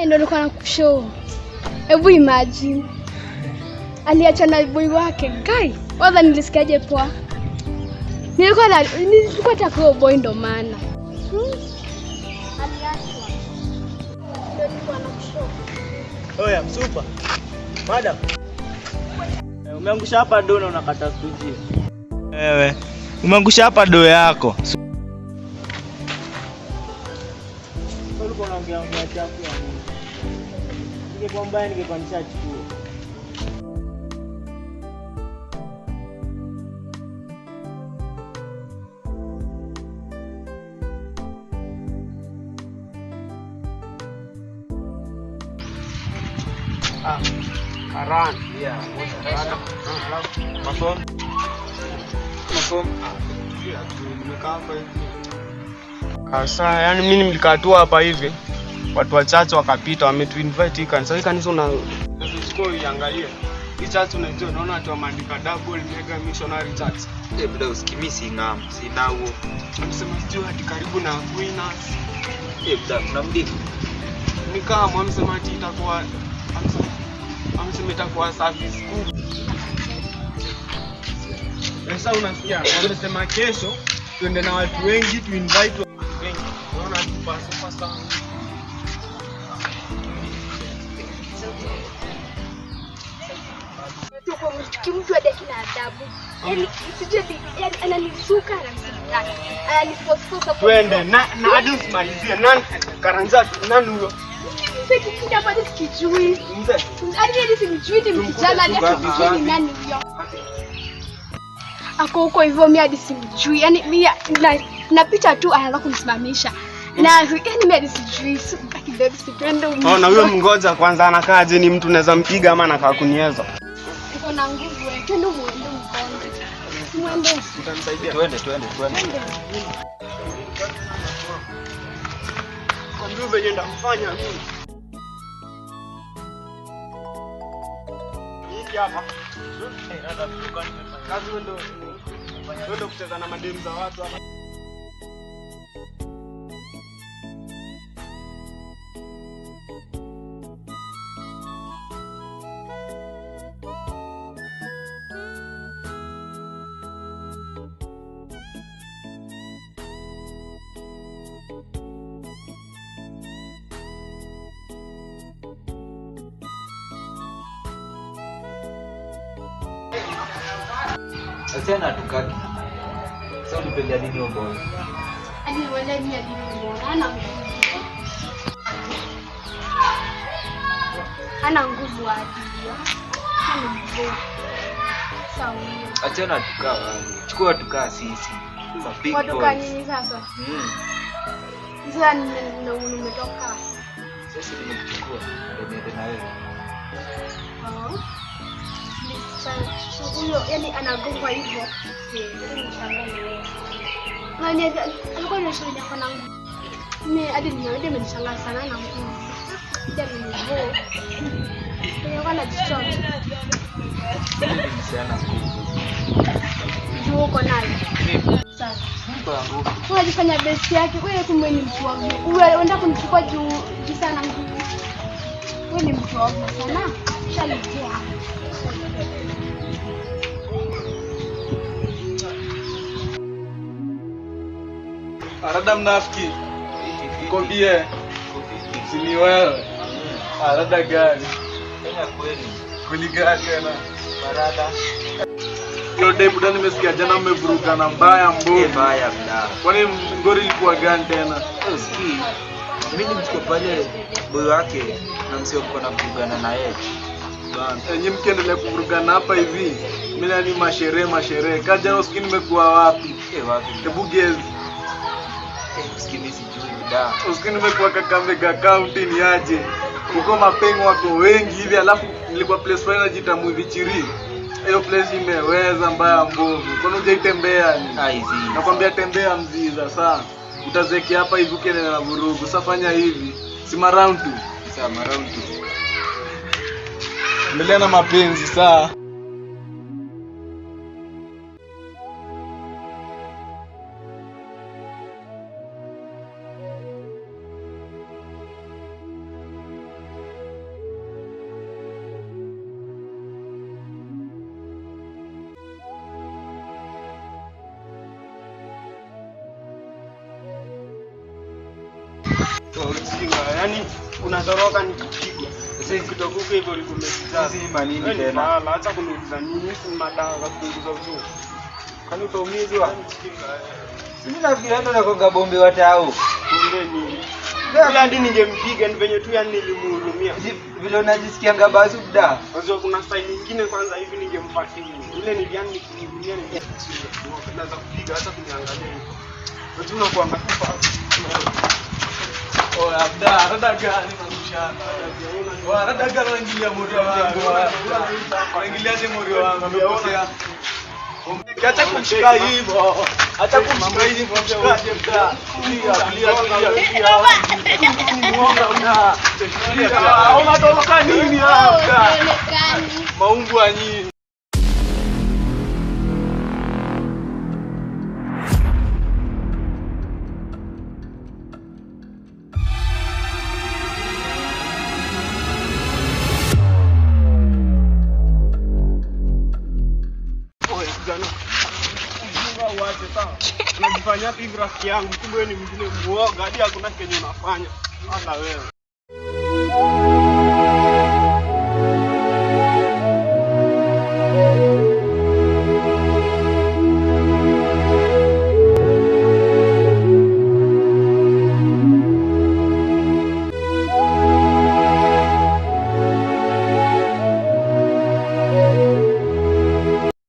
ndio nilikuwa nakushow. Hebu imagine. Aliacha na boy wake. Guy, waza nilisikiaje poa? Nilikuwa takao boy ndo maana. Aliachwa. Ndio nilikuwa nakushow. Oya, super. Madam. Umeangusha hapa do na unakata studio. Wewe, umeangusha hapa do yako. Ulikuwa unaongea chafu ya nini? Ningekwambia ningekwanisha chukua. Aran, yeah, Mason. Asa, yani mimi nilikaa tu hapa hivi. Watu wachache wakapita wametuinvite kanisa. Hii kanisa unachukua iangalie. Hii church unajua unaona watu wameandika double mega missionary church. Bila usikimisi ngam, sina huo. Anasema sio hadi karibu na Winners. Bila tunamdiki. Nikaa mwamsema ati itakuwa amesema itakuwa service kubwa. Sasa unasikia wamesema kesho tuende na watu wengi tu invite wengi. Unaona tupa sana. Tuko mtu hadi kina adabu. Sije ananizuka na msitaki. Ananifosa Twende na hadi usimalizie nani Karanja nani huyo? Siki kinga bado sikijui. Mzee. Hadi sikijui ni mjana hadi sikijui ni nani huyo. Ako huko hivyo mimi hadi simjui. Yaani mimi napita tu anaanza kunisimamisha. Na yaani mimi hadi sijui. Kidogo sipende umbo. Na huyo mngoja kwanza anakaaje ni mtu unaweza mpiga ama anakaa kunieza? Uko na nguvu wewe. Twende muende mkonde. Muende. Utanisaidia. Twende. Ndio venye ndamfanya mimi. Hiki hapa. Kazi ndio kucheza na mademu za watu hapa. Tena tukaki. Sasa unipenda nini huyo boy? Ani wale ni alimuona ana nguvu hadi. Ana nguvu. Sawa. Achana tukaa wale. Chukua tukaa sisi. Big boys. Watu kanini sasa? Sasa nimetoka. Sasa nimekuchukua. Ndio na wewe. Huyo yani anagonga hivyo. Nani alikuwa anashuhudia kwa nangu. Mimi hadi nimenishangaa sana na nguvu. Ndio nimevo. Ndio kana jichoma. Sana nguvu. Ndio uko nayo. Sasa. Unajifanya best yake. Wewe kumbe ni mtu wangu. Wewe unataka kunichukua juu sana nguvu. Wewe ni mtu wangu sana. Shalijua. Arada mnafiki. Kwambie. Sini wewe. Arada gani? Tena kweli. Kweli gani tena? Barada. Yo demu ndani nimesikia jana mmevuruga na mbaya mbovu. Mbaya bda. Kwani ngori ilikuwa gani tena? Usikii. Mimi nimchukua pale boy wake na msio kwa na kuvurugana na yeye. Bana, nyinyi mkiendelea kuvurugana hapa hivi, mimi ni masherehe. Kaja na usikini nimekuwa wapi? Wapi? Hebu gezi. Usikini sijui bda. Usikini nimekuwa Kakamega County ni aje. Huko mapengo wako wengi hivi alafu nilikuwa place fulani najita Movie Chiri. Hiyo place imeweza mbaya mbovu. Kwani hujaitembea ni? Hizi. Nakwambia tembea mziza sana. Utazeki hapa hivi ukiendelea na vurugu. Sasa fanya hivi. Sima round tu. Sima round tu. Endelea na mapenzi saa. Ujinga, yani unatoroka nikipigwa. Sasa ikitokuka hivyo likumesiza. Sisi manini Wewe ni tena? fala, acha kuniuliza nini, si madawa za kupunguza uchungu. Kwani utaumizwa? Mimi nafikiri hata nakonga bombe watao. Kumbe ni. Bila hadi ningempiga ni venye tu yani nilimhurumia. Vile unajisikia ngabazu da. Unajua kuna style nyingine kwanza hivi ningempatia. Ile ni yani nikimhurumia ningempiga. Naweza kupiga hata kuniangalia hivyo. Unajua unakuwa matupa. Oh, labda rada gani mshana. Rada gani unaingilia moyo wangu. Unaingilia moyo wangu. Umekosea. Acha kumshika hivyo. Acha kumshika hivyo mshikaje mtaa. Unatoroka nini hapa? Maungu ya nyinyi. Unajifanya hivi rafiki yangu, kumbe wewe ni mwingine muoga, hadi hakuna kenye unafanya. Hata wewe.